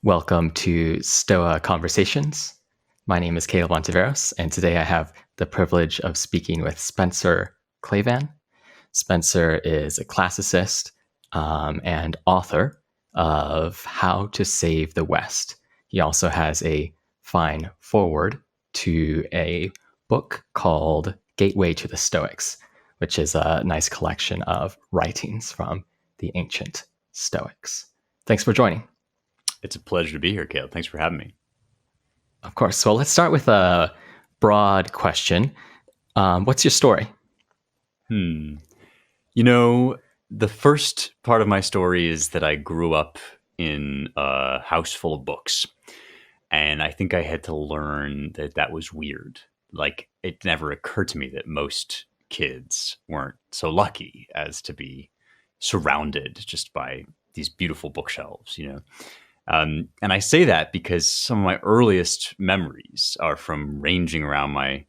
Welcome to Stoa Conversations. My name is Caleb Ontiveros, and today I have the privilege of speaking with Spencer Klavan. Spencer is a classicist and author of How to Save the West. He also has a fine foreword to a book called Gateway to the Stoics, which is a nice collection of writings from the ancient Stoics. Thanks for joining. It's a pleasure to be here, Caleb. Thanks for having me. Of course. So let's start with a broad question. What's your story? The first part of my story is that I grew up in a house full of books. And I think I had to learn that that was weird. Like, it never occurred to me that most kids weren't so lucky as to be surrounded just by these beautiful bookshelves, And I say that because some of my earliest memories are from ranging around my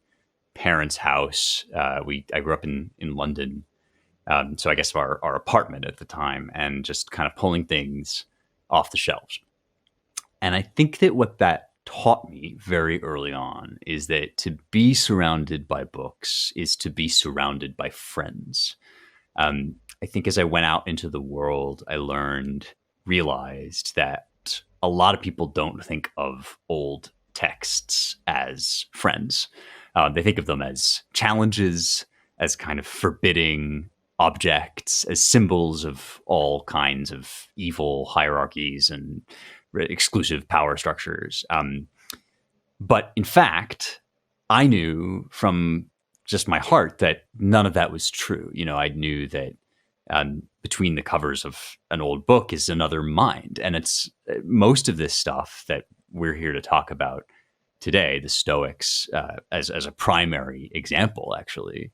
parents' house. I grew up in London, so I guess our apartment at the time, and just kind of pulling things off the shelves. And I think that what that taught me very early on is that to be surrounded by books is to be surrounded by friends. I think as I went out into the world, I realized that a lot of people don't think of old texts as friends. They think of them as challenges, as kind of forbidding objects, as symbols of all kinds of evil hierarchies and exclusive power structures. But in fact, I knew from just my heart that none of that was true. I knew that between the covers of an old book is another mind. And it's most of this stuff that we're here to talk about today, the Stoics, as a primary example, actually.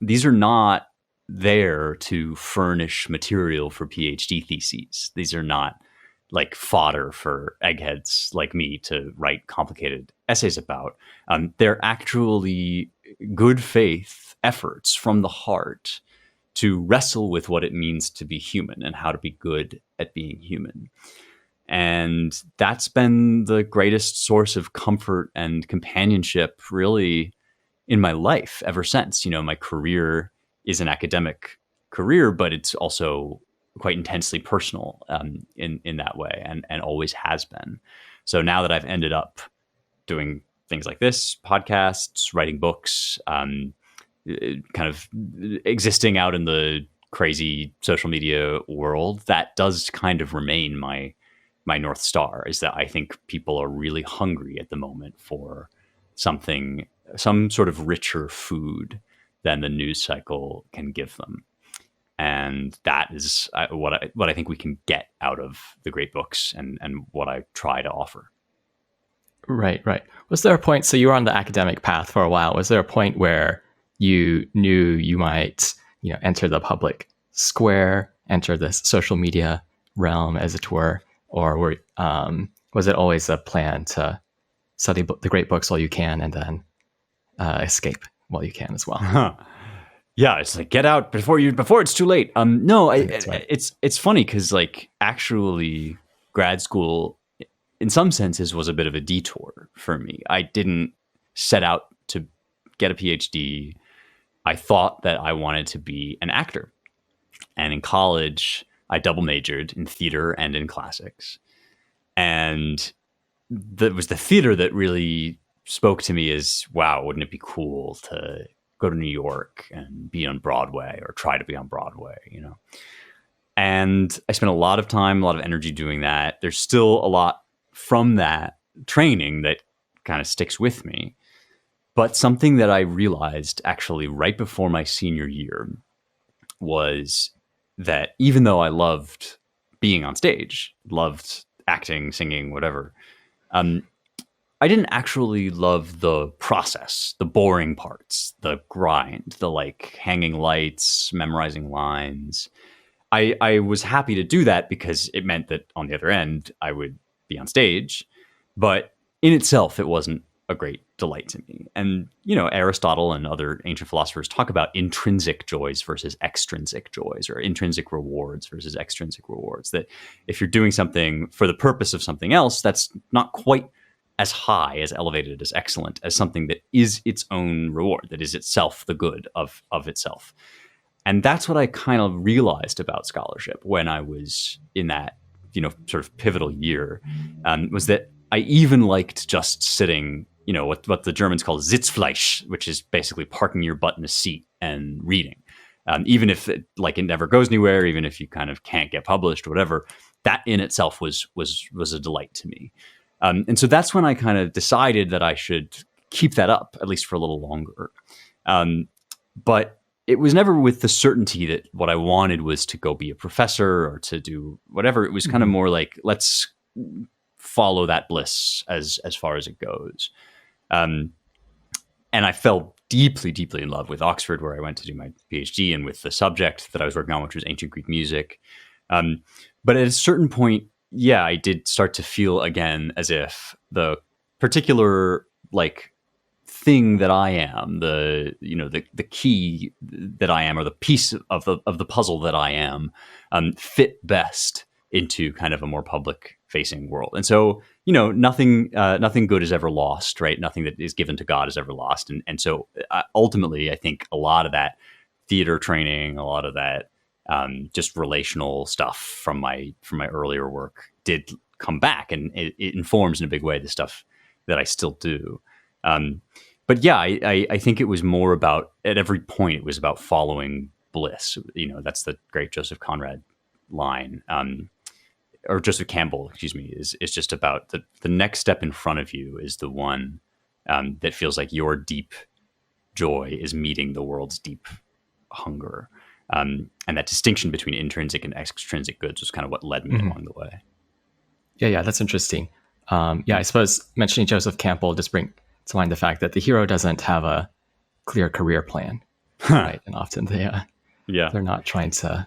These are not there to furnish material for PhD theses. These are not like fodder for eggheads like me to write complicated essays about. They're actually good faith efforts from the heart to wrestle with what it means to be human and how to be good at being human. And that's been the greatest source of comfort and companionship really in my life ever since. My career is an academic career, but it's also quite intensely personal in that way, and always has been. So now that I've ended up doing things like this, podcasts, writing books, kind of existing out in the crazy social media world, that does kind of remain my North Star, is that I think people are really hungry at the moment for some sort of richer food than the news cycle can give them. And that is what I think we can get out of the great books and what I try to offer. Right. Was there a point, so you were on the academic path for a while, was there a point where you knew you might, enter the public square, enter this social media realm, as it were, or was it always a plan to study the great books while you can and then escape while you can as well? Huh. Yeah, it's like get out before it's too late. No, right. It's funny because actually grad school, in some senses, was a bit of a detour for me. I didn't set out to get a PhD. I thought that I wanted to be an actor, and in college, I double majored in theater and in classics, and it was the theater that really spoke to me as, wow, wouldn't it be cool to go to New York and be on Broadway, or try to be on Broadway, And I spent a lot of time, a lot of energy doing that. There's still a lot from that training that kind of sticks with me. But something that I realized actually right before my senior year was that even though I loved being on stage, loved acting, singing, whatever, I didn't actually love the process, the boring parts, the grind, the hanging lights, memorizing lines. I was happy to do that because it meant that on the other end, I would be on stage. But in itself, it wasn't a great delight to me. And, Aristotle and other ancient philosophers talk about intrinsic joys versus extrinsic joys, or intrinsic rewards versus extrinsic rewards. That if you're doing something for the purpose of something else, that's not quite as high, as elevated, as excellent as something that is its own reward, that is itself the good of itself. And that's what I kind of realized about scholarship when I was in that, sort of pivotal year, was that I even liked just sitting, what the Germans call Sitzfleisch, which is basically parking your butt in a seat and reading. Even if it never goes anywhere, even if you kind of can't get published or whatever, that in itself was a delight to me. And so that's when I kind of decided that I should keep that up, at least for a little longer. But it was never with the certainty that what I wanted was to go be a professor or to do whatever. It was kind of more like, let's follow that bliss as far as it goes. And I fell deeply, deeply in love with Oxford, where I went to do my PhD, and with the subject that I was working on, which was ancient Greek music. But at a certain point, I did start to feel again as if the particular thing that I am, the key that I am, or the piece of the puzzle that I am, fit best into kind of a more public facing world. And so, nothing good is ever lost, right? Nothing that is given to God is ever lost. And so ultimately, I think a lot of that theater training, a lot of that just relational stuff from my earlier work did come back, and it informs in a big way the stuff that I still do. But I think it was more about, at every point, it was about following bliss. That's the great Joseph Conrad line, or Joseph Campbell, excuse me, is just about the next step in front of you is the one that feels like your deep joy is meeting the world's deep hunger. And that distinction between intrinsic and extrinsic goods was kind of what led me along the way. Yeah, that's interesting. I suppose mentioning Joseph Campbell just brings to mind the fact that the hero doesn't have a clear career plan, right? And often they're not trying to,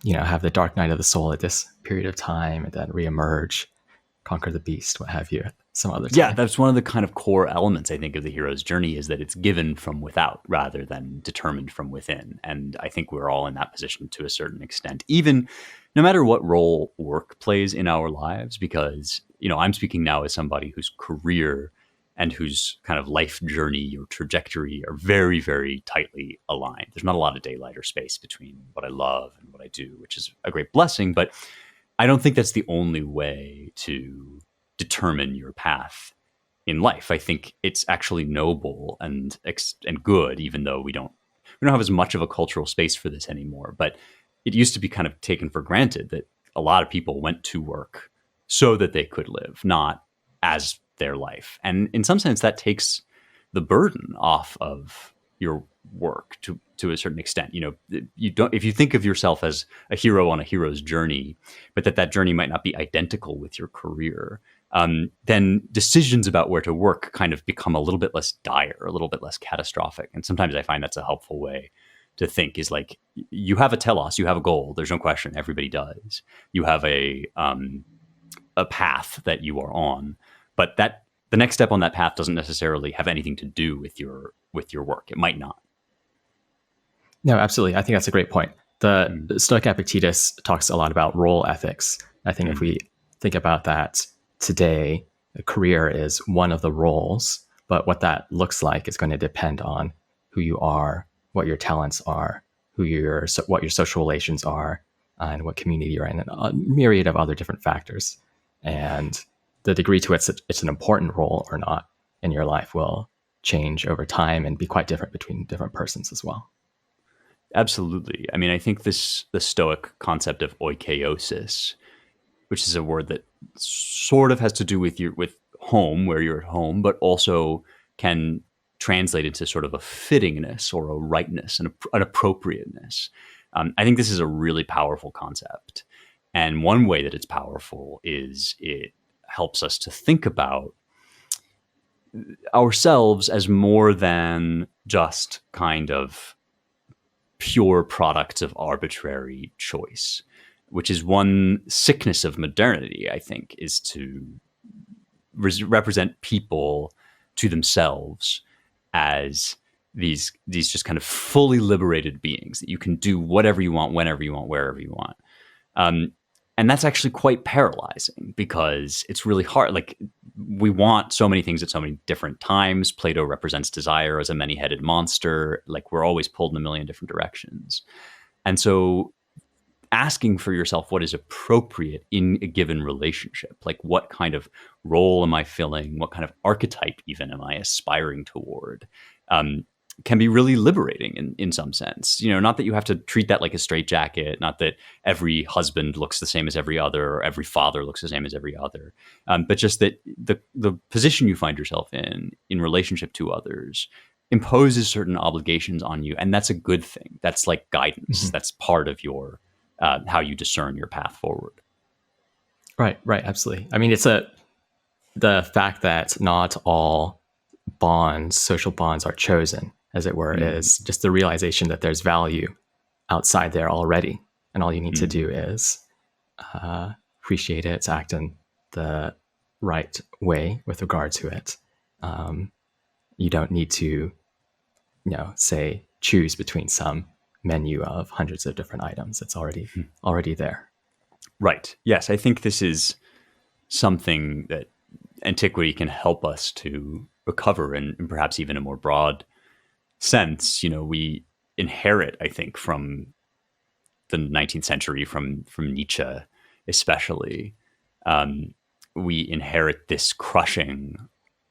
have the dark night of the soul at this period of time and then reemerge, conquer the beast, what have you, some other time. Yeah, that's one of the kind of core elements, I think, of the hero's journey, is that it's given from without rather than determined from within. And I think we're all in that position to a certain extent, even no matter what role work plays in our lives, because, I'm speaking now as somebody whose career and whose kind of life journey or trajectory are very, very tightly aligned. There's not a lot of daylight or space between what I love and what I do, which is a great blessing. But I don't think that's the only way to determine your path in life. I think it's actually noble and good, even though we don't have as much of a cultural space for this anymore. But it used to be kind of taken for granted that a lot of people went to work so that they could live, not as their life. And in some sense, that takes the burden off of your work to a certain extent. If you think of yourself as a hero on a hero's journey, but that journey might not be identical with your career, then decisions about where to work kind of become a little bit less dire, a little bit less catastrophic. And sometimes I find that's a helpful way to think, is like, you have a telos, you have a goal. There's no question. Everybody does. You have a path that you are on. But the next step on that path doesn't necessarily have anything to do with your work. It might not. No, absolutely. I think that's a great point. The Stoic Epictetus talks a lot about role ethics. I think if we think about that today, a career is one of the roles, but what that looks like is going to depend on who you are, what your talents are, what your social relations are, and what community you're in, and a myriad of other different factors. And the degree to which it's an important role or not in your life will change over time and be quite different between different persons as well. Absolutely. I mean, I think the Stoic concept of oikeiosis, which is a word that sort of has to do with home, where you're at home, but also can translate into sort of a fittingness or a rightness and an appropriateness. I think this is a really powerful concept. And one way that it's powerful is it helps us to think about ourselves as more than just kind of pure products of arbitrary choice, which is one sickness of modernity, I think, is to represent people to themselves as these just kind of fully liberated beings that you can do whatever you want, whenever you want, wherever you want. And that's actually quite paralyzing because it's really hard. Like, we want so many things at so many different times. Plato represents desire as a many-headed monster. Like, we're always pulled in a million different directions. And so asking for yourself what is appropriate in a given relationship, like what kind of role am I filling, what kind of archetype even am I aspiring toward, can be really liberating in some sense. Not that you have to treat that like a straitjacket, not that every husband looks the same as every other, or every father looks the same as every other, but just that the position you find yourself in relationship to others imposes certain obligations on you, and that's a good thing. That's like guidance. Mm-hmm. That's part of your how you discern your path forward. Right, absolutely. I mean, it's the fact that not all social bonds are chosen, as it were, is just the realization that there's value outside there already, and all you need to do is appreciate it, act in the right way with regard to it. You don't need to, say, choose between some menu of hundreds of different items. It's already there. Right. Yes, I think this is something that antiquity can help us to recover, and perhaps even a more broad sense. We inherit, I think, from the 19th century, from Nietzsche especially, we inherit this crushing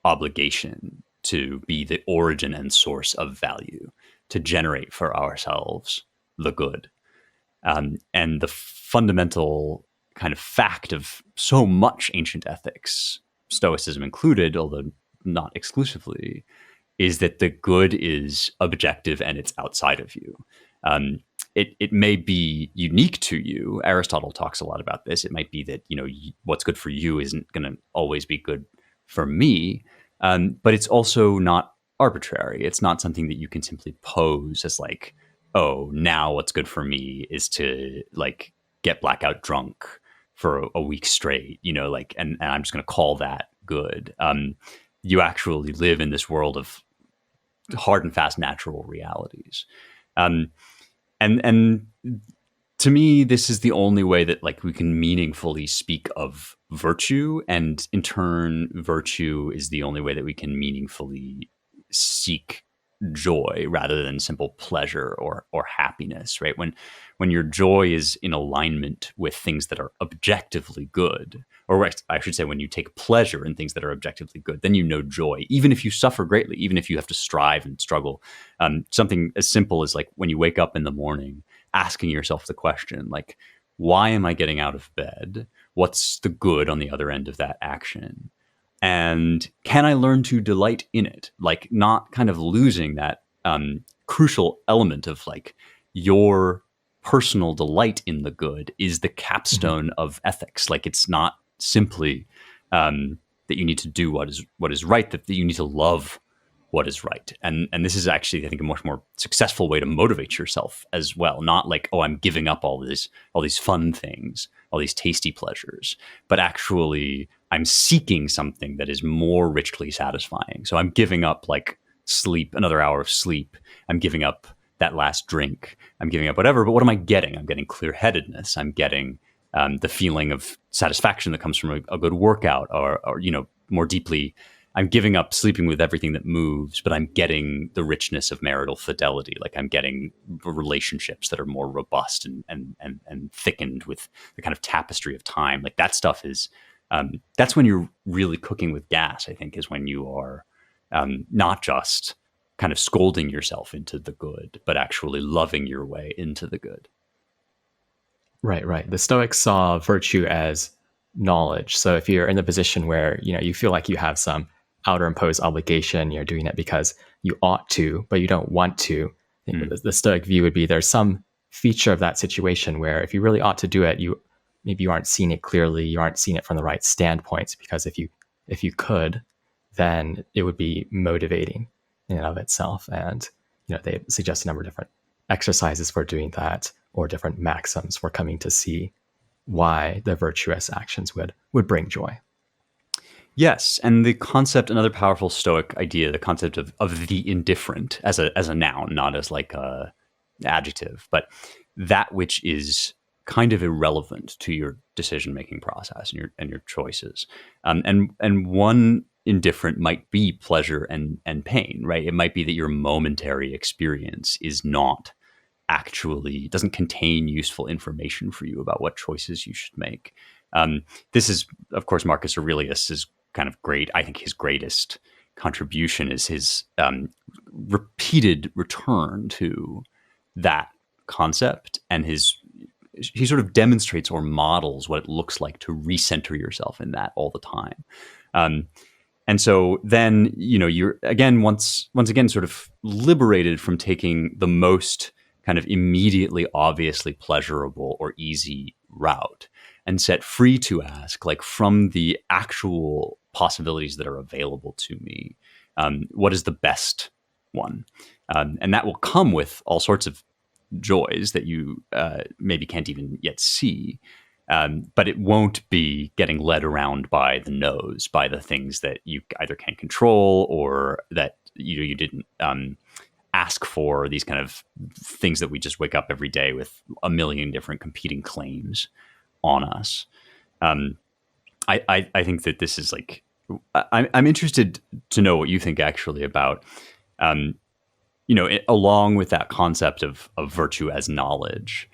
obligation to be the origin and source of value, to generate for ourselves the good. And the fundamental kind of fact of so much ancient ethics, Stoicism included, although not exclusively, is that the good is objective and it's outside of you. It may be unique to you. Aristotle talks a lot about this. It might be that, what's good for you isn't going to always be good for me. But it's also not arbitrary. It's not something that you can simply pose as like, oh, now what's good for me is to like get blackout drunk for a week straight, and I'm just going to call that good. You actually live in this world of hard and fast natural realities. And to me, this is the only way that like we can meaningfully speak of virtue, and in turn, virtue is the only way that we can meaningfully seek joy rather than simple pleasure or happiness. Right? When your joy is in alignment with things that are objectively good, or I should say, when you take pleasure in things that are objectively good, then you know joy, even if you suffer greatly, even if you have to strive and struggle. Something as simple as like when you wake up in the morning, asking yourself the question, like, why am I getting out of bed? What's the good on the other end of that action? And can I learn to delight in it? Like, not kind of losing that crucial element of like your personal delight in the good is the capstone of ethics. Like, it's not simply that you need to do what is right, that you need to love what is right. And this is actually, I think, a much more successful way to motivate yourself as well. Not like, oh, I'm giving up all these fun things, all these tasty pleasures, but actually I'm seeking something that is more richly satisfying. So I'm giving up like sleep, another hour of sleep. I'm giving up that last drink. I'm giving up whatever, but what am I getting? I'm getting clear-headedness. I'm getting the feeling of satisfaction that comes from a good workout, or more deeply, I'm giving up sleeping with everything that moves, but I'm getting the richness of marital fidelity. Like, I'm getting relationships that are more robust and thickened with the kind of tapestry of time. Like, that stuff is, that's when you're really cooking with gas, I think, is when you are not just kind of scolding yourself into the good, but actually loving your way into the good. Right. The Stoics saw virtue as knowledge. So if you're in the position where, you feel like you have some outer imposed obligation, you're doing it because you ought to, but you don't want to, the Stoic view would be there's some feature of that situation where if you really ought to do it, maybe you aren't seeing it clearly, you aren't seeing it from the right standpoints, because if you could, then it would be motivating in and of itself. And they suggest a number of different exercises for doing that, or different maxims for coming to see why the virtuous actions would bring joy. Yes, and the concept, another powerful Stoic idea, the concept of the indifferent as a noun, not as like a adjective, but that which is kind of irrelevant to your decision making process and your choices. And one indifferent might be pleasure and pain, right? It might be that your momentary experience is not actually doesn't contain useful information for you about what choices you should make. This is, of course, Marcus Aurelius's kind of great. I think his greatest contribution is his repeated return to that concept, and he sort of demonstrates or models what it looks like to recenter yourself in that all the time. And so then, you're again, once again, sort of liberated from taking the most kind of immediately, obviously pleasurable or easy route, and set free to ask, like, from the actual possibilities that are available to me, what is the best one? And that will come with all sorts of joys that you maybe can't even yet see. But it won't be getting led around by the nose, by the things that you either can't control or that you didn't ask for, these kind of things that we just wake up every day with a million different competing claims on us. I think that this is like, I'm interested to know what you think actually about, along with that concept of virtue as knowledge.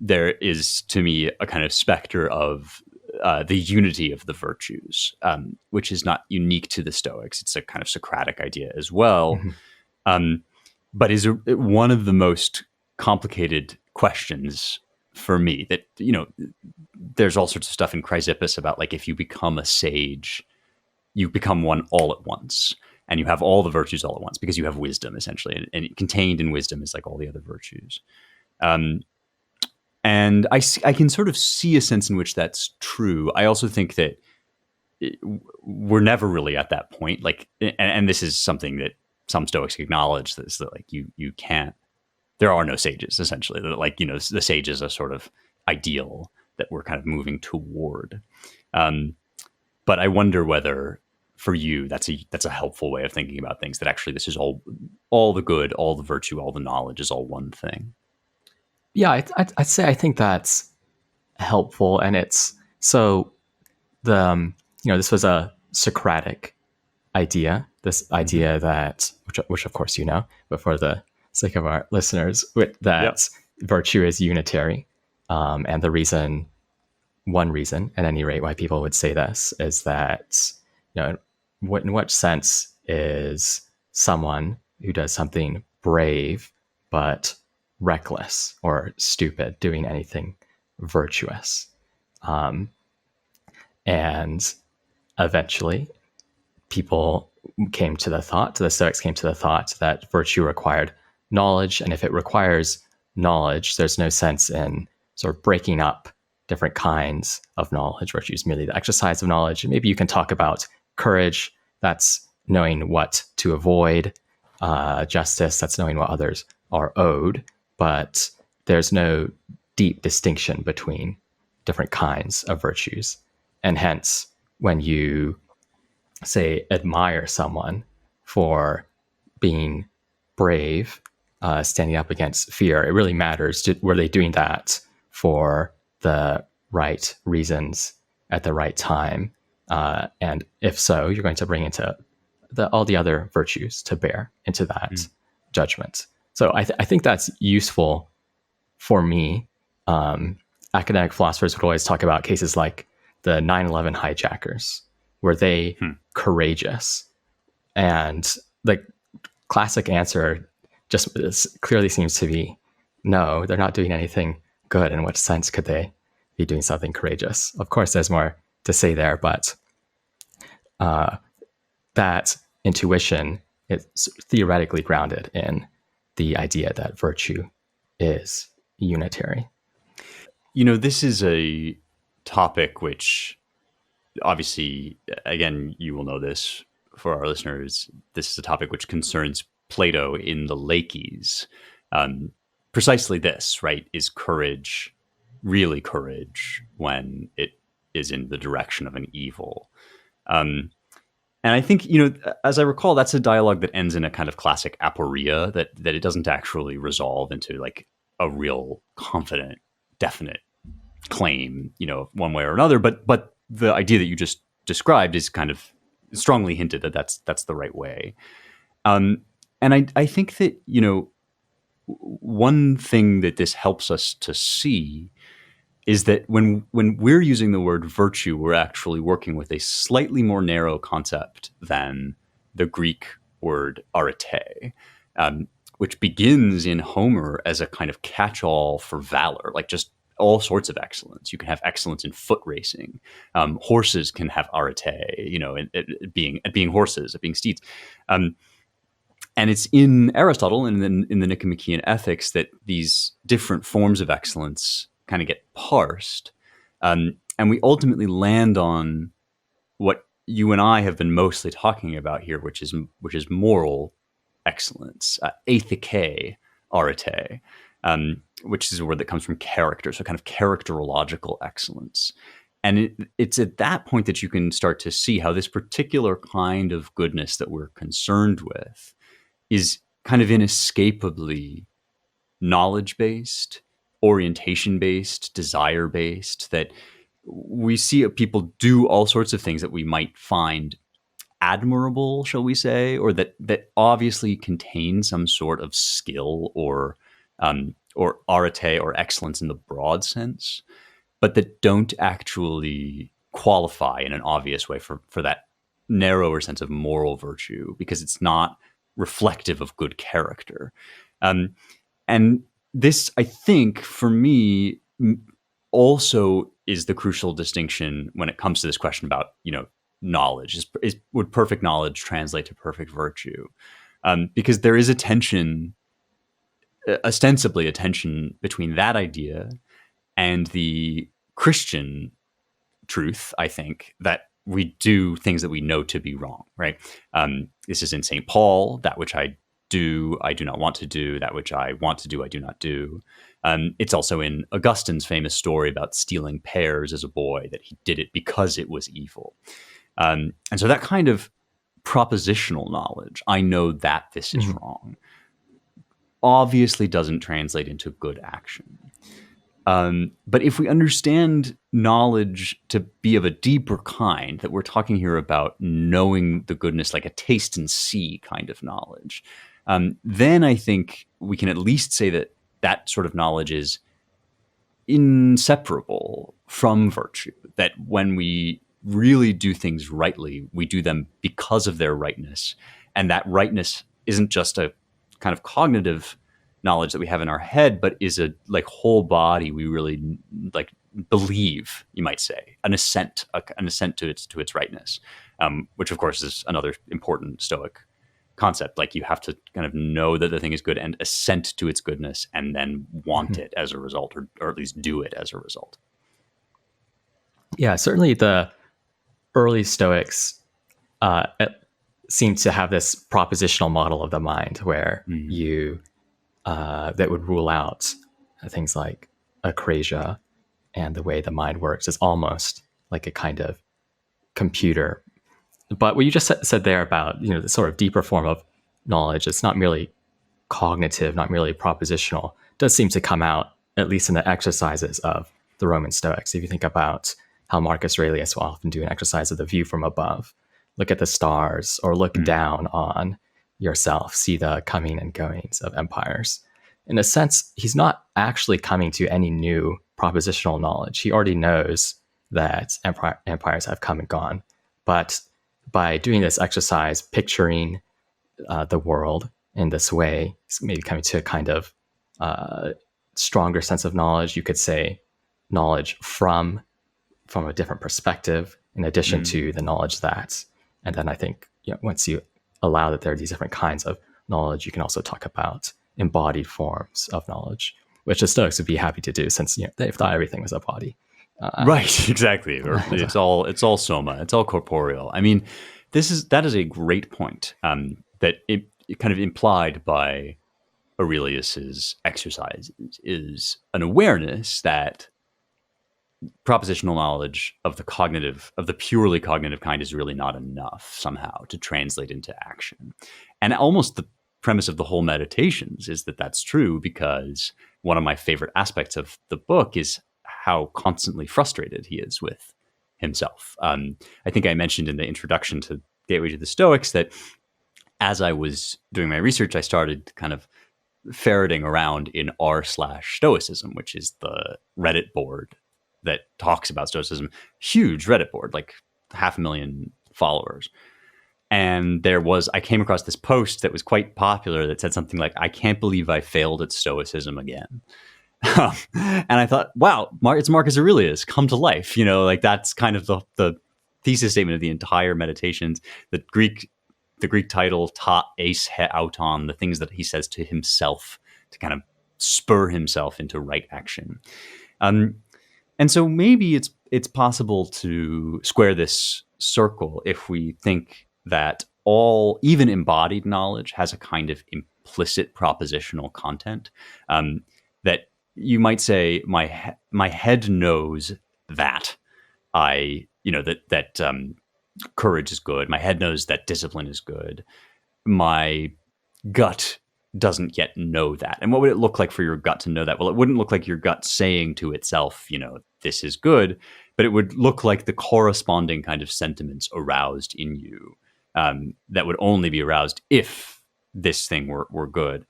There is, to me, a kind of specter of the unity of the virtues, which is not unique to the Stoics. It's a kind of Socratic idea as well, but is one of the most complicated questions for me. That, there's all sorts of stuff in Chrysippus about, like, if you become a sage, you become one all at once. And you have all the virtues all at once because you have wisdom, essentially. And contained in wisdom is like all the other virtues. And I can sort of see a sense in which that's true. I also think that we're never really at that point. Like, and this is something that some Stoics acknowledge, that like you can't. There are no sages, essentially. Like, the sage is a sort of ideal that we're kind of moving toward. But I wonder whether, for you, that's a helpful way of thinking about things, that actually this is all the good, all the virtue, all the knowledge is all one thing. Yeah, I'd say I think that's helpful, and it's so the this was a Socratic idea. This idea that, which of course but for the sake of our listeners, that virtue is unitary, and one reason, at any rate, why people would say this is that in what sense is someone who does something brave but reckless or stupid doing anything virtuous? And eventually the Stoics came to the thought that virtue required knowledge. And if it requires knowledge, there's no sense in sort of breaking up different kinds of knowledge. Virtue is merely the exercise of knowledge. And maybe you can talk about courage, that's knowing what to avoid. Justice, that's knowing what others are owed. But there's no deep distinction between different kinds of virtues. And hence, when you, say, admire someone for being brave, standing up against fear, it really matters. Were they doing that for the right reasons at the right time? And if so, you're going to bring into all the other virtues to bear into that judgment. So I think that's useful for me. Academic philosophers would always talk about cases like the 9/11 hijackers. Were they courageous? And the classic answer just clearly seems to be no, they're not doing anything good. In what sense could they be doing something courageous? Of course, there's more to say there, but that intuition is theoretically grounded in the idea that virtue is unitary. This is a topic which, obviously, again, you will know this for our listeners, this is a topic which concerns Plato in the Laches. Precisely this, right? Is courage really courage when it is in the direction of an evil? And I think, as I recall, that's a dialogue that ends in a kind of classic aporia that it doesn't actually resolve into like a real confident, definite claim, one way or another. But the idea that you just described is kind of strongly hinted that that's the right way. And I think that, one thing that this helps us to see is that when we're using the word virtue, we're actually working with a slightly more narrow concept than the Greek word arete, which begins in Homer as a kind of catch-all for valor, like just all sorts of excellence. You can have excellence in foot racing. Horses can have arete, at being horses, at being steeds. And it's in Aristotle and then in the Nicomachean Ethics that these different forms of excellence kind of get parsed. And we ultimately land on what you and I have been mostly talking about here, which is moral excellence, ethike arete, which is a word that comes from character, so kind of characterological excellence. And it's at that point that you can start to see how this particular kind of goodness that we're concerned with is kind of inescapably knowledge-based, orientation-based, desire-based, that we see people do all sorts of things that we might find admirable, shall we say, or that obviously contain some sort of skill or arete or excellence in the broad sense, but that don't actually qualify in an obvious way for that narrower sense of moral virtue, because it's not reflective of good character. And this, I think, for me, also is the crucial distinction when it comes to this question about, knowledge. Would perfect knowledge translate to perfect virtue? Because there is a tension, ostensibly a tension, between that idea and the Christian truth, I think, that we do things that we know to be wrong, right? This is in St. Paul: that which I do not want to do; that which I want to do, I do not do. It's also in Augustine's famous story about stealing pears as a boy, that he did it because it was evil. And so that kind of propositional knowledge, I know that this is wrong, obviously doesn't translate into good action. But if we understand knowledge to be of a deeper kind, that we're talking here about knowing the goodness, like a taste and see kind of knowledge, then I think we can at least say that that sort of knowledge is inseparable from virtue. That when we really do things rightly, we do them because of their rightness. And that rightness isn't just a kind of cognitive knowledge that we have in our head, but is a like whole body. We really like believe, you might say, an assent to its rightness, which of course is another important Stoic concept. Like you have to kind of know that the thing is good and assent to its goodness, and then want it as a result, or at least do it as a result. Yeah, certainly the early Stoics seem to have this propositional model of the mind where you that would rule out things like acrasia, and the way the mind works is almost like a kind of computer. But what you just said there about the sort of deeper form of knowledge, it's not merely cognitive, not merely propositional, does seem to come out at least in the exercises of the Roman Stoics. If you think about how Marcus Aurelius will often do an exercise of the view from above, look at the stars or look down on yourself, see the coming and goings of empires. In a sense, he's not actually coming to any new propositional knowledge. He already knows that empires have come and gone. But by doing this exercise, picturing the world in this way, maybe coming to a kind of stronger sense of knowledge. You could say knowledge from a different perspective, in addition to the knowledge that. And then I think once you allow that there are these different kinds of knowledge, you can also talk about embodied forms of knowledge, which the Stoics would be happy to do, since they thought everything was a body. Right, exactly. It's all soma. It's all corporeal. I mean, that is a great point. That it kind of implied by Aurelius's exercises is an awareness that propositional knowledge of the purely cognitive kind is really not enough somehow to translate into action. And almost the premise of the whole Meditations is that that's true, because one of my favorite aspects of the book is how constantly frustrated he is with himself. I think I mentioned in the introduction to Gateway to the Stoics that as I was doing my research, I started kind of ferreting around in r/Stoicism, which is the Reddit board that talks about Stoicism. Huge Reddit board, like 500,000 followers. And I came across this post that was quite popular that said something like, "I can't believe I failed at Stoicism again." And I thought, wow, it's Marcus Aurelius come to life. Like that's kind of the thesis statement of the entire Meditations. The Greek title, ta eis he auton, the things that he says to himself to kind of spur himself into right action. And so maybe it's possible to square this circle if we think that even embodied knowledge has a kind of implicit propositional content, that you might say my head knows that courage is good. My head knows that discipline is good. My gut doesn't yet know that. And what would it look like for your gut to know that? Well, it wouldn't look like your gut saying to itself, this is good, but it would look like the corresponding kind of sentiments aroused in you that would only be aroused if this thing were good.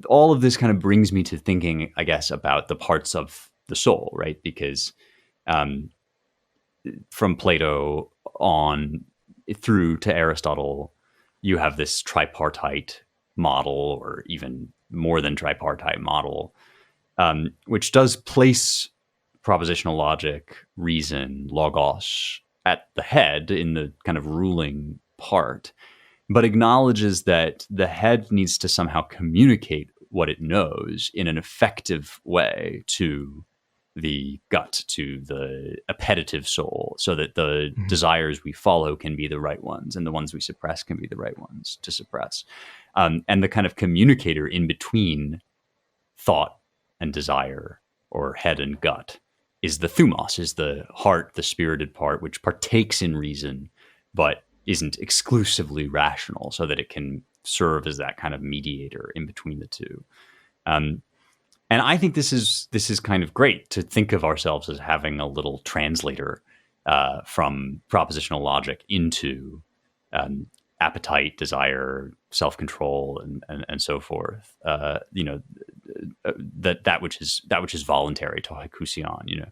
All of this kind of brings me to thinking, I guess, about the parts of the soul, right? Because from Plato on through to Aristotle, you have this tripartite model, or even more than tripartite model, which does place propositional logic, reason, logos at the head in the kind of ruling part, but acknowledges that the head needs to somehow communicate what it knows in an effective way to the gut, to the appetitive soul, so that the desires we follow can be the right ones and the ones we suppress can be the right ones to suppress. And the kind of communicator in between thought and desire, or head and gut, is the thumos, is the heart, the spirited part, which partakes in reason, but isn't exclusively rational, so that it can serve as that kind of mediator in between the two. And I think this is kind of great to think of ourselves as having a little translator from propositional logic into appetite, desire, self-control, and so forth. That which is voluntary, to haikusion.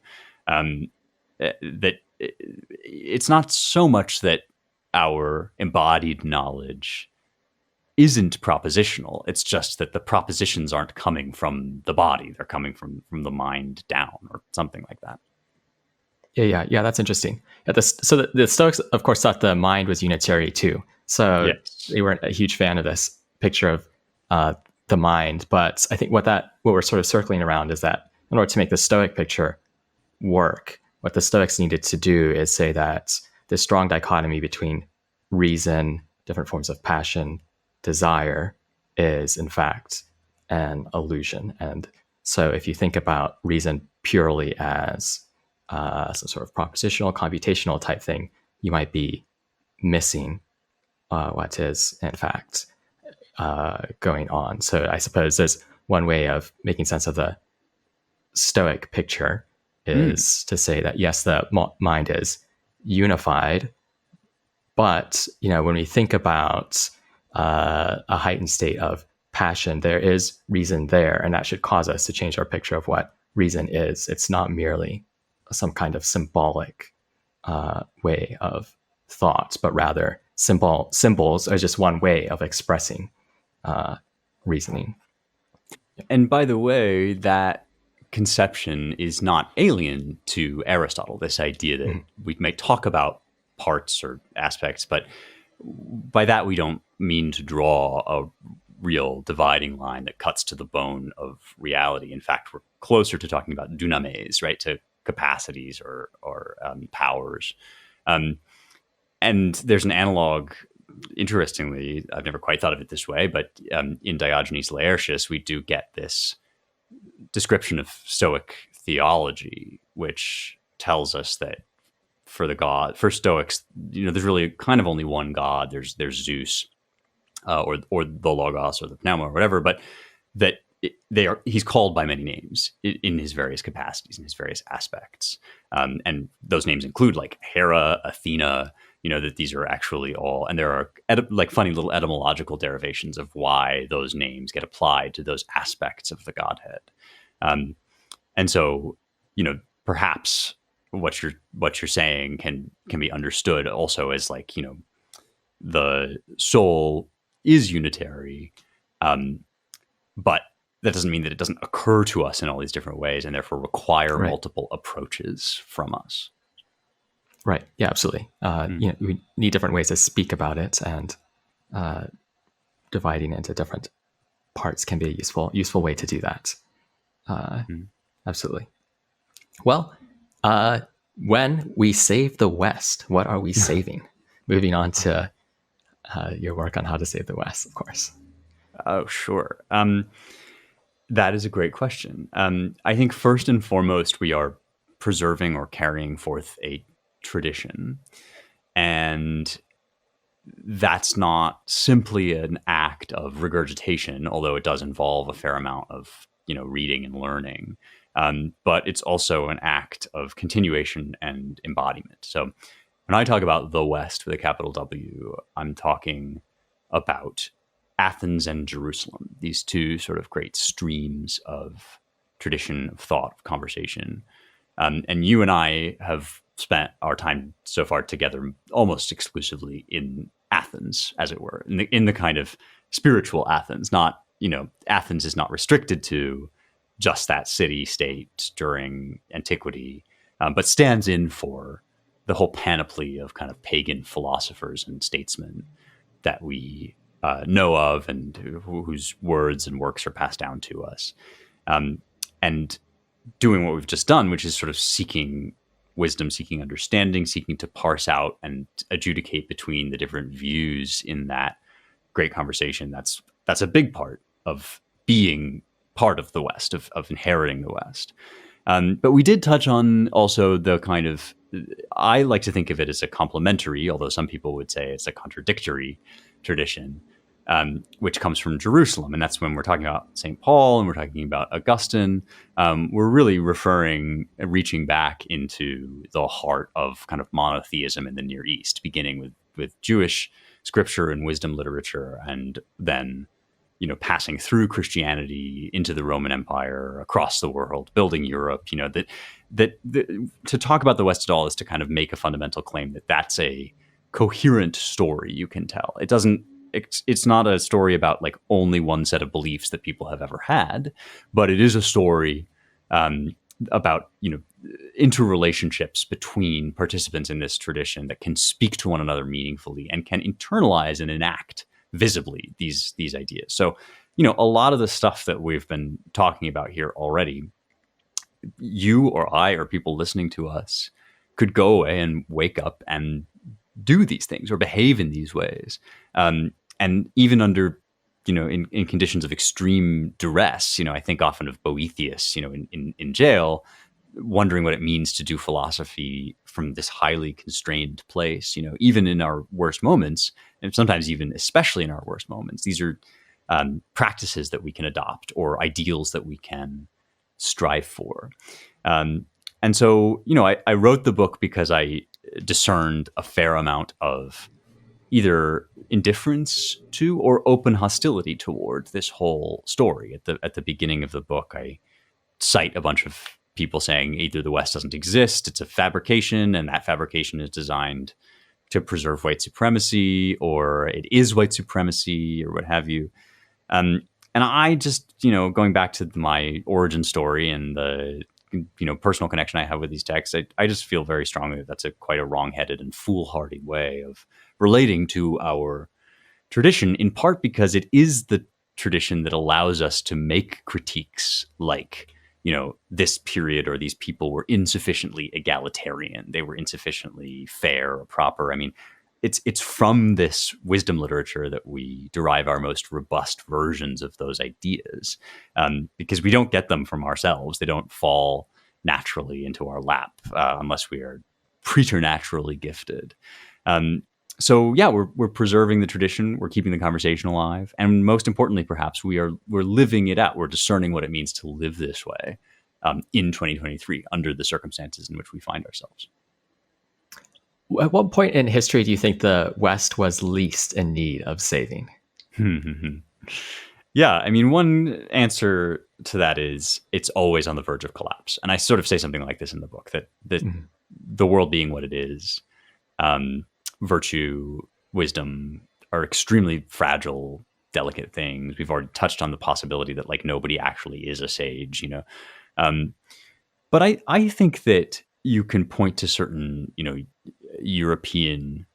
That it's not so much that our embodied knowledge isn't propositional. It's just that the propositions aren't coming from the body; they're coming from the mind down, or something like that. Yeah. That's interesting. So the Stoics, of course, thought the mind was unitary too. So yes. They weren't a huge fan of this picture of the mind. But I think what we're sort of circling around is that in order to make the Stoic picture work, what the Stoics needed to do is say that this strong dichotomy between reason, different forms of passion, desire is in fact an illusion. And so if you think about reason purely as some sort of propositional, computational type thing, you might be missing what is in fact going on. So I suppose there's one way of making sense of the Stoic picture is to say that yes, the mind is unified, but when we think about a heightened state of passion, there is reason there, and that should cause us to change our picture of what reason is. It's not merely some kind of symbolic way of thought, but rather symbols are just one way of expressing reasoning. And by the way, that conception is not alien to Aristotle, this idea that we may talk about parts or aspects, but by that we don't mean to draw a real dividing line that cuts to the bone of reality. In fact, we're closer to talking about dunames, right, to capacities or powers. And there's an analog, interestingly, I've never quite thought of it this way, but in Diogenes Laertius, we do get this description of Stoic theology, which tells us that for Stoics, there's really kind of only one God. There's Zeus, or the Logos or the Pneuma or whatever, but that he's called by many names in his various capacities, in his various aspects. And those names include like Hera, Athena, that these are actually all, and there are like funny little etymological derivations of why those names get applied to those aspects of the Godhead. And so, perhaps what you're saying can be understood also as like, the soul is unitary, but that doesn't mean that it doesn't occur to us in all these different ways and therefore require multiple approaches from us. Right. Yeah, absolutely. We need different ways to speak about it, and dividing into different parts can be a useful way to do that. Absolutely. Well, when we save the West, what are we saving? Moving on to your work on how to save the West, of course. Oh, sure. That is a great question. I think first and foremost, we are preserving or carrying forth a tradition. And that's not simply an act of regurgitation, although it does involve a fair amount of, reading and learning. But it's also an act of continuation and embodiment. So when I talk about the West with a capital W, I'm talking about Athens and Jerusalem, these two sort of great streams of tradition, of thought, of conversation. And you and I have spent our time so far together almost exclusively in Athens, as it were, in the kind of spiritual Athens. Not, Athens is not restricted to just that city-state during antiquity, but stands in for the whole panoply of kind of pagan philosophers and statesmen that we know of and whose words and works are passed down to us. And doing what we've just done, which is sort of seeking wisdom, seeking understanding, seeking to parse out and adjudicate between the different views in that great conversation. That's a big part of being part of the West, of inheriting the West. But we did touch on also the kind of, I like to think of it as a complementary, although some people would say it's a contradictory tradition, which comes from Jerusalem. And that's when we're talking about St. Paul and we're talking about Augustine. We're really reaching back into the heart of kind of monotheism in the Near East, beginning with Jewish scripture and wisdom literature, and then passing through Christianity into the Roman Empire, across the world, building Europe. That to talk about the West at all is to kind of make a fundamental claim that that's a coherent story you can tell. It's not a story about like only one set of beliefs that people have ever had, but it is a story about interrelationships between participants in this tradition that can speak to one another meaningfully and can internalize and enact visibly these ideas. So, a lot of the stuff that we've been talking about here already, you or I or people listening to us could go away and wake up and do these things or behave in these ways. And even under, in conditions of extreme duress, I think often of Boethius, in jail, wondering what it means to do philosophy from this highly constrained place, even in our worst moments, and sometimes even especially in our worst moments. These are practices that we can adopt or ideals that we can strive for. And so, I wrote the book because I discerned a fair amount of either indifference to or open hostility toward this whole story. At the beginning of the book, I cite a bunch of people saying either the West doesn't exist, it's a fabrication, and that fabrication is designed to preserve white supremacy, or it is white supremacy, or what have you. And I just, going back to my origin story and the personal connection I have with these texts, I just feel very strongly that that's quite a wrong-headed and foolhardy way of relating to our tradition, in part because it is the tradition that allows us to make critiques like, this period or these people were insufficiently egalitarian, they were insufficiently fair or proper. I mean, it's from this wisdom literature that we derive our most robust versions of those ideas, because we don't get them from ourselves. They don't fall naturally into our lap, unless we are preternaturally gifted. So yeah, we're preserving the tradition, we're keeping the conversation alive, and most importantly, perhaps we're living it out. We're discerning what it means to live this way in 2023 under the circumstances in which we find ourselves. At what point in history do you think the West was least in need of saving? Yeah, I mean, one answer to that is it's always on the verge of collapse. And I sort of say something like this in the book, that the world being what it is, virtue, wisdom are extremely fragile, delicate things. We've already touched on the possibility that like nobody actually is a sage, you know. But I think that you can point to certain, you know, European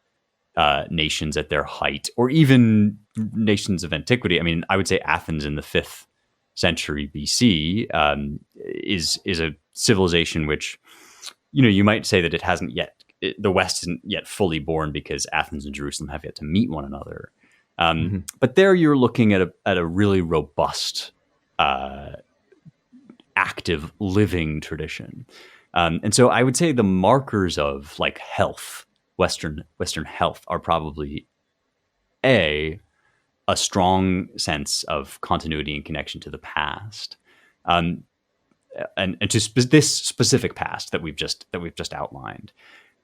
nations at their height, or even nations of antiquity. I mean, I would say Athens in the 5th century BC is a civilization which, you know, you might say that it hasn't yet, the West isn't yet fully born because Athens and Jerusalem have yet to meet one another. But there you're looking at a really robust, active, living tradition. And so I would say the markers of like health, Western health, are probably a strong sense of continuity and connection to the past, and to this specific past that we've just outlined.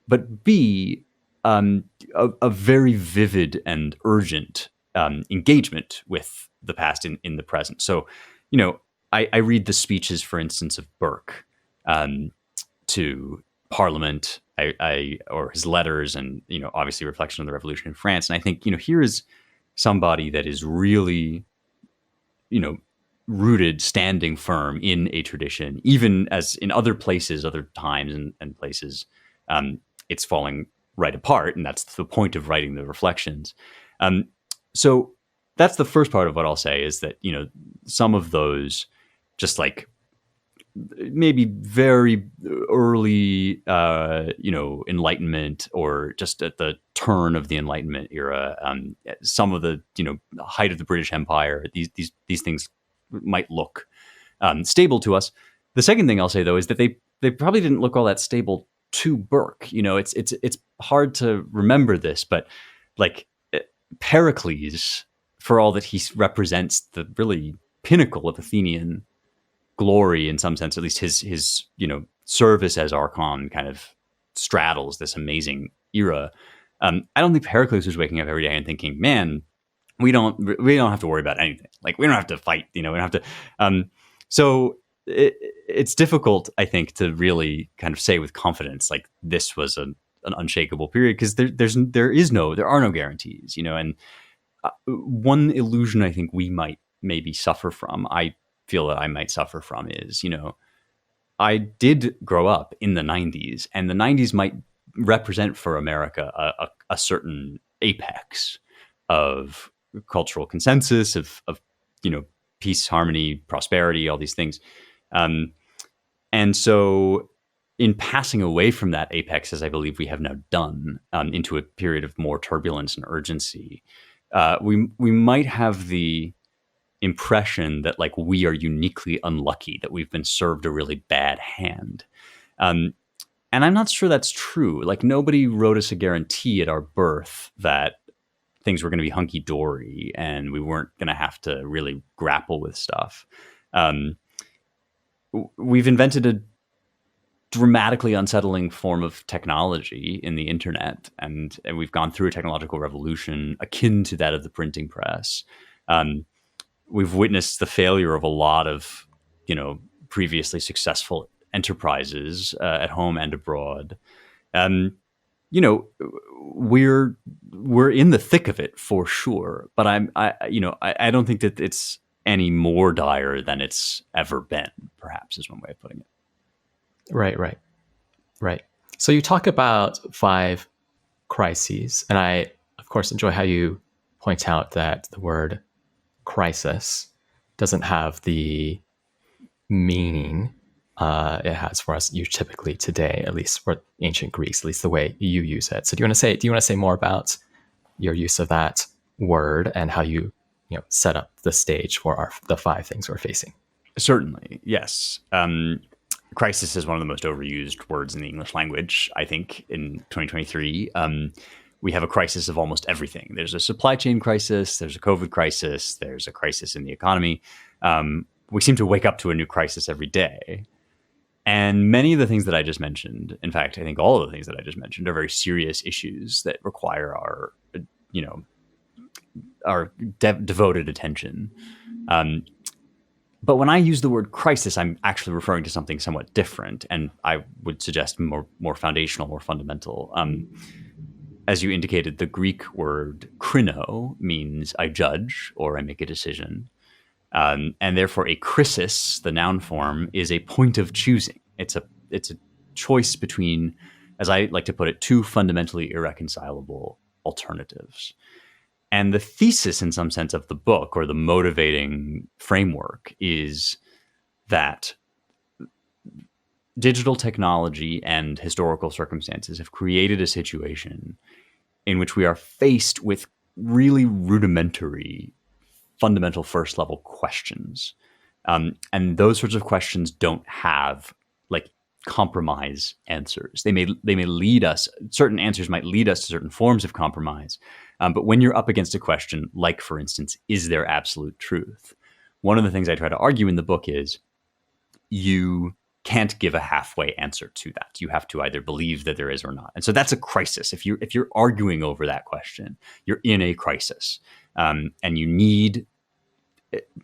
But B, a very vivid and urgent engagement with the past in the present. So, you know, I read the speeches, for instance, of Burke to Parliament, or his letters, and, you know, obviously reflection on the revolution in France. And I think, you know, here is somebody that is really, you know, rooted, standing firm in a tradition, even as in other places, other times and places, it's falling right apart. And that's the point of writing the reflections. So that's the first part of what I'll say, is that, you know, some of those just like maybe very early, you know, Enlightenment, or just at the turn of the Enlightenment era, some of the, you know, height of the British Empire, these things might look stable to us. The second thing I'll say, though, is that they probably didn't look all that stable to Burke. You know, it's hard to remember this, but like Pericles, for all that he represents the really pinnacle of Athenian glory in some sense, at least his you know, service as archon kind of straddles this amazing era. I don't think Pericles was waking up every day and thinking, man, we don't have to worry about anything. Like, we don't have to fight, you know, we don't have to. So it's difficult, I think, to really kind of say with confidence, like, this was an unshakable period, because there are no guarantees, you know. And one illusion I think we might maybe suffer from, I feel that I might suffer from, is, you know, I did grow up in the 90s, and the 90s might represent for America a certain apex of cultural consensus, of you know, peace, harmony, prosperity, all these things. And so in passing away from that apex, as I believe we have now done, into a period of more turbulence and urgency, we might have the impression that, like, we are uniquely unlucky, that we've been served a really bad hand. And I'm not sure that's true. Like, nobody wrote us a guarantee at our birth that things were going to be hunky-dory and we weren't going to have to really grapple with stuff. We've invented a dramatically unsettling form of technology in the internet, and we've gone through a technological revolution akin to that of the printing press. We've witnessed the failure of a lot of, you know, previously successful enterprises at home and abroad. You know, we're in the thick of it for sure, but I don't think that it's any more dire than it's ever been, perhaps, is one way of putting it. Right. So you talk about 5 crises, and I, of course, enjoy how you point out that the word crisis doesn't have the meaning it has for us, you typically today, at least for ancient Greeks, at least the way you use it. So do you want to say more about your use of that word and how you set up the stage for the 5 things we're facing? Certainly, yes. crisis is one of the most overused words in the English language, I think, in 2023. We have a crisis of almost everything. There's a supply chain crisis, there's a COVID crisis, there's a crisis in the economy. We seem to wake up to a new crisis every day. And many of the things that I just mentioned, in fact, I think all of the things that I just mentioned are very serious issues that require our devoted attention. But when I use the word crisis, I'm actually referring to something somewhat different, and I would suggest more foundational, more fundamental. As you indicated, the Greek word krino means I judge or I make a decision. And therefore, a crisis, the noun form, is a point of choosing. It's a choice between, as I like to put it, two fundamentally irreconcilable alternatives. And the thesis, in some sense, of the book, or the motivating framework, is that digital technology and historical circumstances have created a situation in which we are faced with really rudimentary, fundamental first-level questions. And those sorts of questions don't have like compromise answers. They may lead us, certain answers might lead us to certain forms of compromise. But when you're up against a question, like, for instance, is there absolute truth? One of the things I try to argue in the book is you can't give a halfway answer to that. You have to either believe that there is or not. And so that's a crisis. If you're arguing over that question, you're in a crisis. And you need,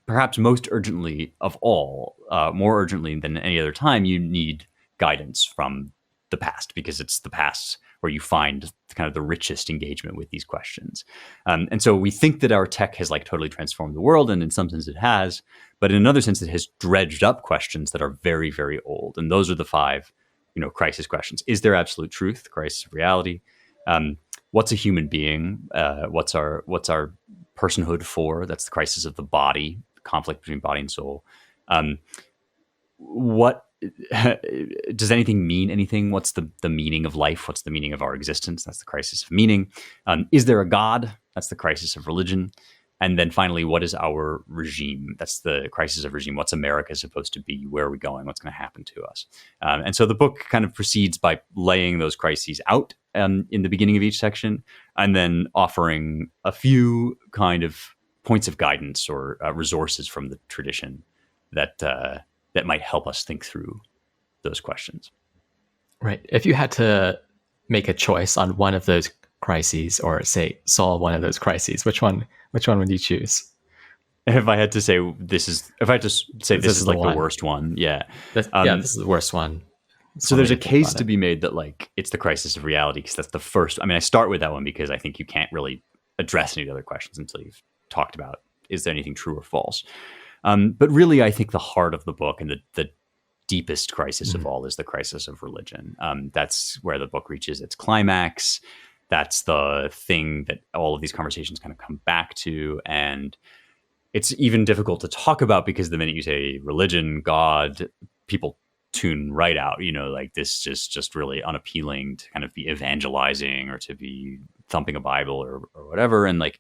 perhaps most urgently of all, more urgently than any other time, you need guidance from the past, because it's the past where you find kind of the richest engagement with these questions. And so we think that our tech has like totally transformed the world, and in some sense it has, but in another sense it has dredged up questions that are very, very old. And those are the five, crisis questions. Is there absolute truth? Crisis of reality. What's a human being? What's our personhood for? That's the crisis of the body, conflict between body and soul. What does anything mean anything? What's the meaning of life? What's the meaning of our existence? That's the crisis of meaning. Is there a God? That's the crisis of religion. And then finally, what is our regime? That's the crisis of regime. What's America supposed to be? Where are we going? What's going to happen to us? And so the book kind of proceeds by laying those crises out in the beginning of each section, and then offering a few kind of points of guidance or resources from the tradition that might help us think through those questions. Right. If you had to make a choice on one of those crises, or say solve one of those crises, which one would you choose? If I had to say this is like the worst one, yeah. This is the worst one. So there's a case to be made that like it's the crisis of reality, because that's the first. I mean, I start with that one because I think you can't really address any of the other questions until you've talked about, is there anything true or false? But really, I think the heart of the book and the deepest crisis of all is the crisis of religion. That's where the book reaches its climax. That's the thing that all of these conversations kind of come back to. And it's even difficult to talk about because the minute you say religion, God, people tune right out. Like this is just really unappealing to kind of be evangelizing or to be thumping a Bible or whatever. And like,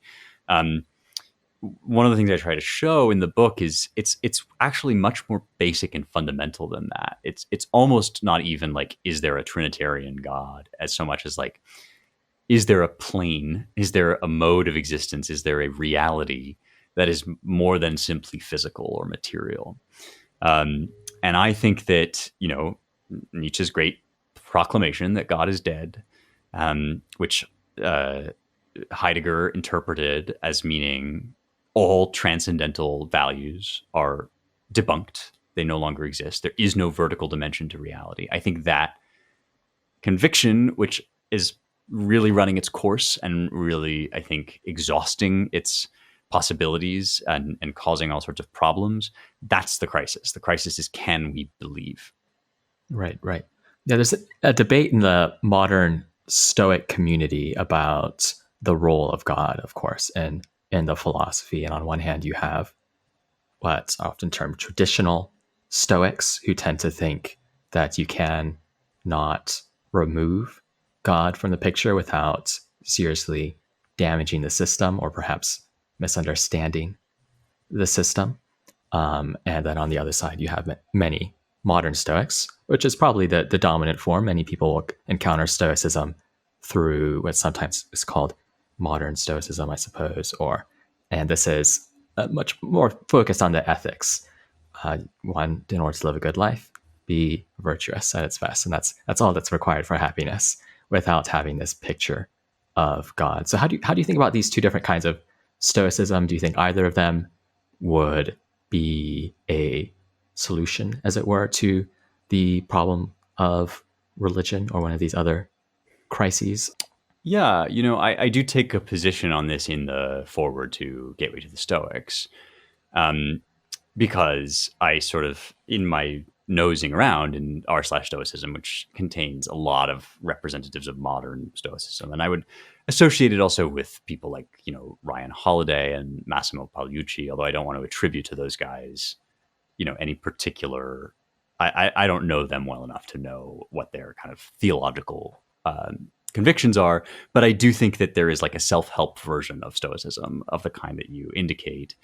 one of the things I try to show in the book is it's actually much more basic and fundamental than that. It's almost not even like, is there a Trinitarian God, as so much as like, is there a plane? Is there a mode of existence? Is there a reality that is more than simply physical or material? And I think that, Nietzsche's great proclamation that God is dead, which Heidegger interpreted as meaning all transcendental values are debunked. They no longer exist. There is no vertical dimension to reality. I think that conviction, which is really running its course and really, I think, exhausting its possibilities and causing all sorts of problems, that's the crisis. The crisis is, can we believe? Right. Yeah, there's a debate in the modern Stoic community about the role of God, of course, and in the philosophy. And on one hand, you have what's often termed traditional Stoics, who tend to think that you can not remove God from the picture without seriously damaging the system or perhaps misunderstanding the system. And then on the other side, you have many modern Stoics, which is probably the dominant form. Many people will encounter Stoicism through what sometimes is called modern Stoicism, I suppose, and this is much more focused on the ethics. One, in order to live a good life, be virtuous at its best, and that's all that's required for happiness, without having this picture of God. So how do you think about these two different kinds of Stoicism? Do you think either of them would be a solution, as it were, to the problem of religion or one of these other crises? Yeah, I do take a position on this in the foreword to Gateway to the Stoics, um, because I sort of, in my nosing around in r/Stoicism, which contains a lot of representatives of modern Stoicism, and I would associate it also with people like, Ryan Holiday and Massimo Pagliucci, although I don't want to attribute to those guys, any particular, I don't know them well enough to know what their kind of theological convictions are, but I do think that there is like a self-help version of Stoicism of the kind that you indicate,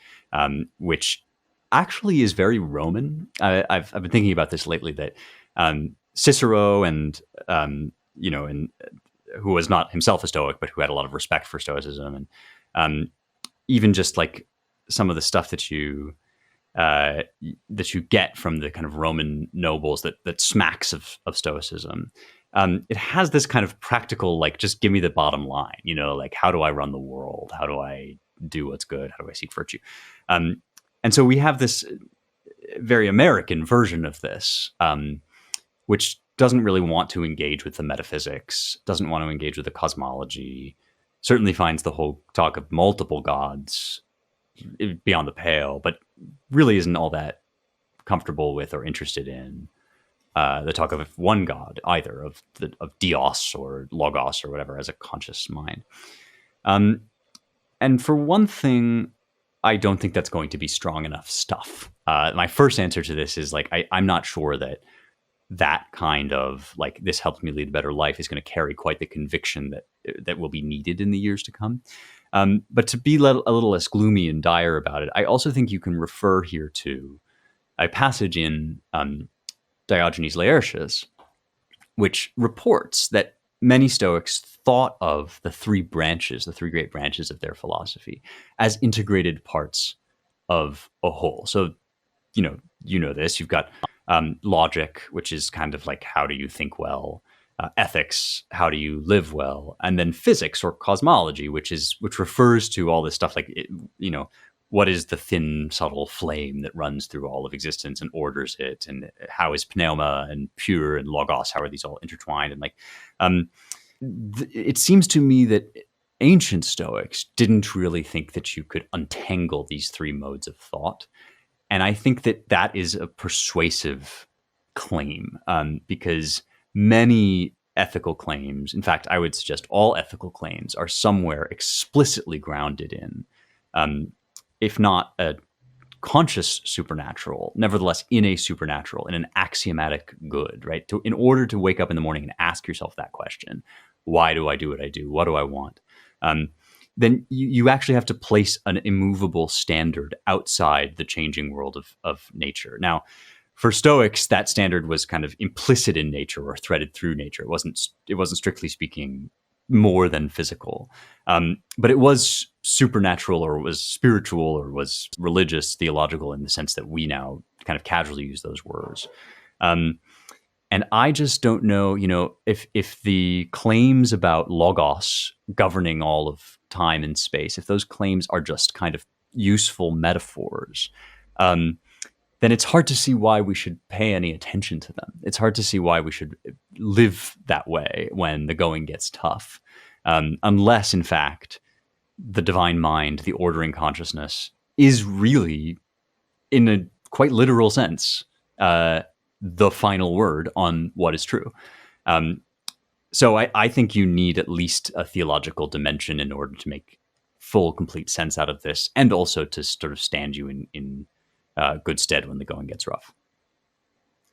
which actually is very Roman. I've been thinking about this lately, that Cicero and who was not himself a Stoic, but who had a lot of respect for Stoicism, and even just like some of the stuff that you get from the kind of Roman nobles that smacks of Stoicism. It has this kind of practical, like, just give me the bottom line, like, how do I run the world? How do I do what's good? How do I seek virtue? And so we have this very American version of this, which doesn't really want to engage with the metaphysics, doesn't want to engage with the cosmology, certainly finds the whole talk of multiple gods beyond the pale, but really isn't all that comfortable with or interested in the talk of one God, either of Dios or Logos or whatever, as a conscious mind. And for one thing, I don't think that's going to be strong enough stuff. My first answer to this is, like, I'm not sure that kind of, like, this helped me lead a better life is going to carry quite the conviction that will be needed in the years to come. But to be a little less gloomy and dire about it, I also think you can refer here to a passage in Diogenes Laertius, which reports that many Stoics thought of the three great branches of their philosophy, as integrated parts of a whole. So, you know this. You've got logic, which is kind of like, how do you think well? Ethics, how do you live well? And then physics, or cosmology, which refers to all this stuff, like, what is the thin, subtle flame that runs through all of existence and orders it? And how is pneuma and pure and logos? How are these all intertwined? And, like, it seems to me that ancient Stoics didn't really think that you could untangle these three modes of thought. And I think that is a persuasive claim, because many ethical claims, in fact, I would suggest all ethical claims, are somewhere explicitly grounded in, if not a conscious supernatural, nevertheless in a supernatural, in an axiomatic good, right? In order to wake up in the morning and ask yourself that question, why do I do what I do? What do I want? Then you actually have to place an immovable standard outside the changing world of nature. Now, for Stoics, that standard was kind of implicit in nature or threaded through nature. It wasn't strictly speaking more than physical, but it was supernatural, or was spiritual, or was religious, theological, in the sense that we now kind of casually use those words. And I just don't know, if the claims about logos governing all of time and space, if those claims are just kind of useful metaphors, then it's hard to see why we should pay any attention to them. It's hard to see why we should live that way when the going gets tough, unless, in fact, the divine mind, the ordering consciousness, is really, in a quite literal sense, the final word on what is true. So I think you need at least a theological dimension in order to make full, complete sense out of this, and also to sort of stand you in good stead when the going gets rough.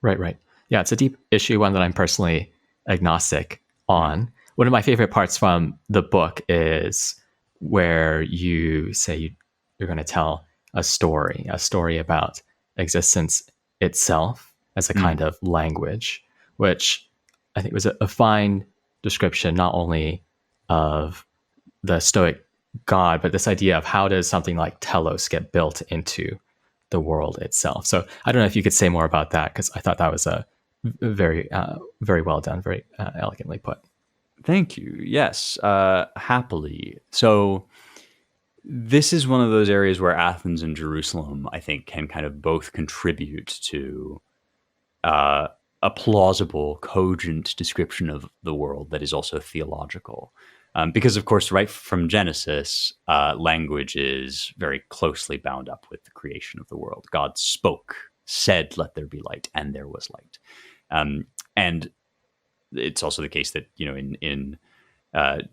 Right. Yeah, it's a deep issue, one that I'm personally agnostic on. One of my favorite parts from the book is where you say you're going to tell a story about existence itself. as a Mm. kind of language, which I think was a fine description not only of the Stoic God, but this idea of how does something like telos get built into the world itself. So I don't know if you could say more about that, because I thought that was a very, very well done, very elegantly put. Thank you. Yes, happily. So this is one of those areas where Athens and Jerusalem, I think, can kind of both contribute to uh, a plausible, cogent description of the world that is also theological. Because, of course, right from Genesis, language is very closely bound up with the creation of the world. God spoke, said, "Let there be light," and there was light. And it's also the case that, in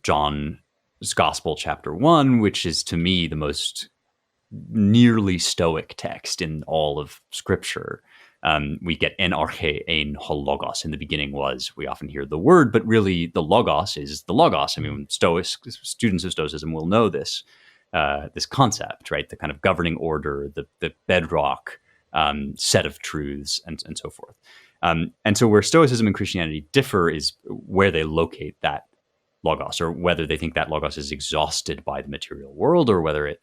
John's Gospel, chapter 1, which is to me the most nearly Stoic text in all of Scripture. We get en arche ein ho logos. In the beginning was, we often hear the word, but really the logos is the logos. I mean, students of Stoicism will know this concept, right? The kind of governing order, the bedrock set of truths, and so forth. And so where Stoicism and Christianity differ is where they locate that logos, or whether they think that logos is exhausted by the material world, or whether it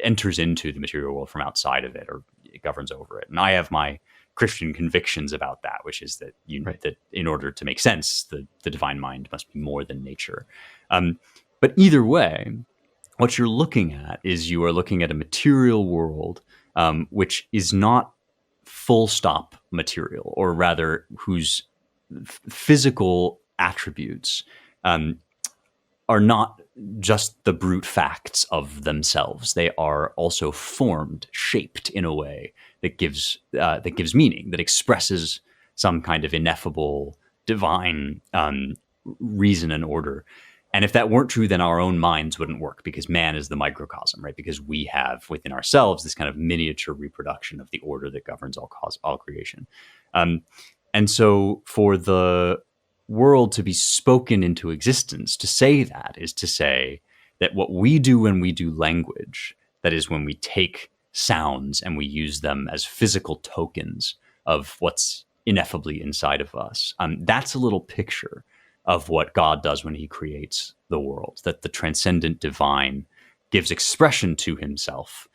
enters into the material world from outside of it, or it governs over it. And I have my Christian convictions about that, which is that that in order to make sense, the divine mind must be more than nature. But either way, what you're looking at is you are looking at a material world which is not full stop material, or rather whose physical attributes are not just the brute facts of themselves. They are also formed, shaped in a way that gives meaning, that expresses some kind of ineffable divine reason and order. And if that weren't true, then our own minds wouldn't work, because man is the microcosm, right? Because we have within ourselves this kind of miniature reproduction of the order that governs all creation. And so for the world to be spoken into existence, to say that is to say that what we do when we do language, that is when we take sounds and we use them as physical tokens of what's ineffably inside of us, that's a little picture of what God does when he creates the world, that the transcendent divine gives expression to himself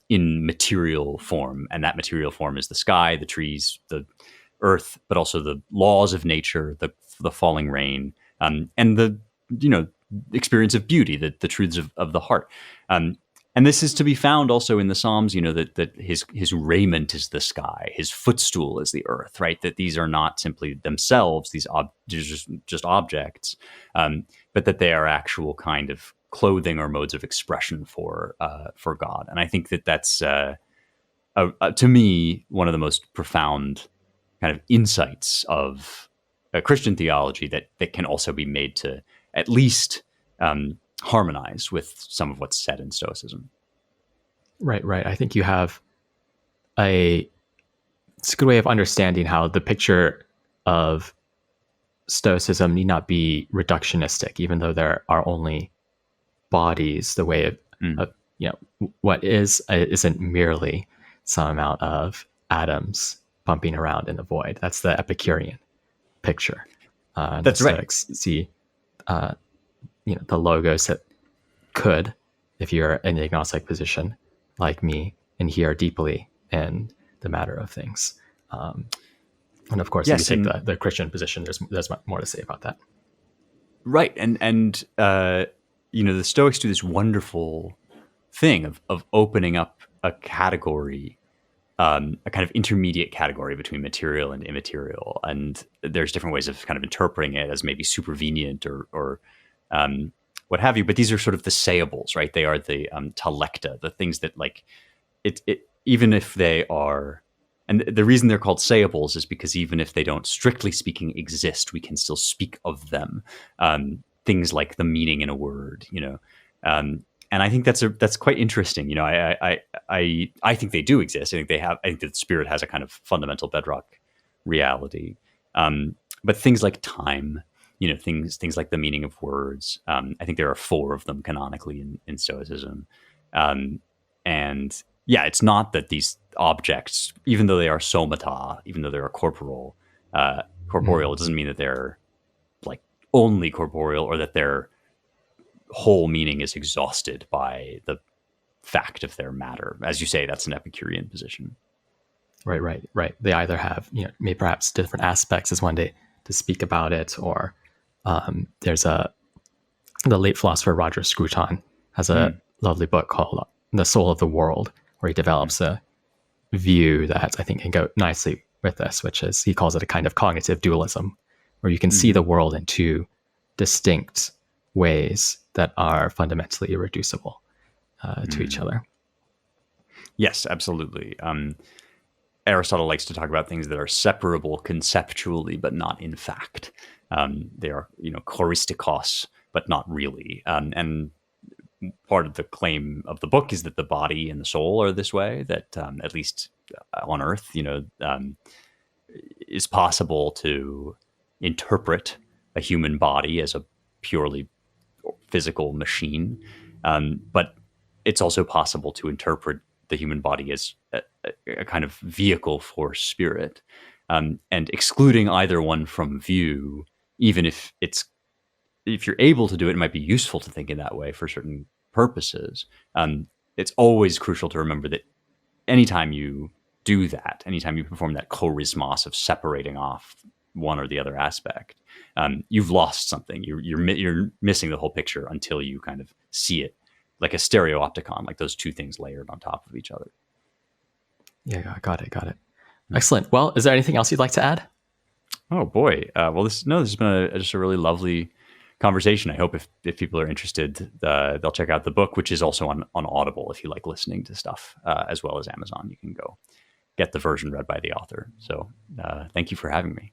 in material form. And that material form is the sky, the trees, the earth, but also the laws of nature, the falling rain, and the experience of beauty, the truths of the heart. And this is to be found also in the Psalms, that his raiment is the sky, his footstool is the earth, right? That these are not simply themselves, these just objects, but that they are actual kind of clothing or modes of expression for God. And I think that's to me one of the most profound kind of insights of Christian theology that can also be made to at least harmonize with some of what's said in Stoicism. Right. I think you have it's a good way of understanding how the picture of Stoicism need not be reductionistic, even though there are only bodies. The way of what isn't merely some amount of atoms bumping around in the void. That's the Epicurean picture. That's right. See, the logos that could, if you're in the agnostic position like me, adhere deeply in the matter of things. And of course, yes, if you take the Christian position, there's more to say about that. Right. And the Stoics do this wonderful thing of opening up a category, a kind of intermediate category between material and immaterial. And there's different ways of kind of interpreting it as maybe supervenient or what have you. But these are sort of the sayables, right? They are the talecta, the things that like it even if they are. And the reason they're called sayables is because even if they don't, strictly speaking, exist, we can still speak of them. Things like the meaning in a word, and I think that's quite interesting. I think they do exist. I think that spirit has a kind of fundamental bedrock reality. But things like time, things like the meaning of words. I think there are 4 of them canonically in Stoicism, and yeah, it's not that these objects, even though they are somata, even though they're corporeal, it doesn't mean that they're like only corporeal or that their whole meaning is exhausted by the fact of their matter. As you say, that's an Epicurean position. Right. They either have, maybe perhaps different aspects as one day to speak about it, or there's the late philosopher Roger Scruton has a lovely book called The Soul of the World, where he develops a view that I think can go nicely with this, which is, he calls it a kind of cognitive dualism, where you can see the world in two distinct ways that are fundamentally irreducible to each other. Yes, absolutely. Aristotle likes to talk about things that are separable conceptually, but not in fact. They are, choristikos, but not really. And part of the claim of the book is that the body and the soul are this way, that at least on Earth, is possible to interpret a human body as a purely physical machine. But it's also possible to interpret the human body as a kind of vehicle for spirit, and excluding either one from view, even if you're able to do it, it might be useful to think in that way for certain purposes. It's always crucial to remember that anytime you do that, anytime you perform that chorismos of separating off one or the other aspect, you've lost something. You're missing the whole picture until you kind of see it like a stereopticon, like those two things layered on top of each other. Yeah, got it. Excellent. Well, is there anything else you'd like to add? Oh boy. This has been just a really lovely conversation. I hope if people are interested, they'll check out the book, which is also on Audible. If you like listening to stuff, as well as Amazon, you can go get the version read by the author. So thank you for having me.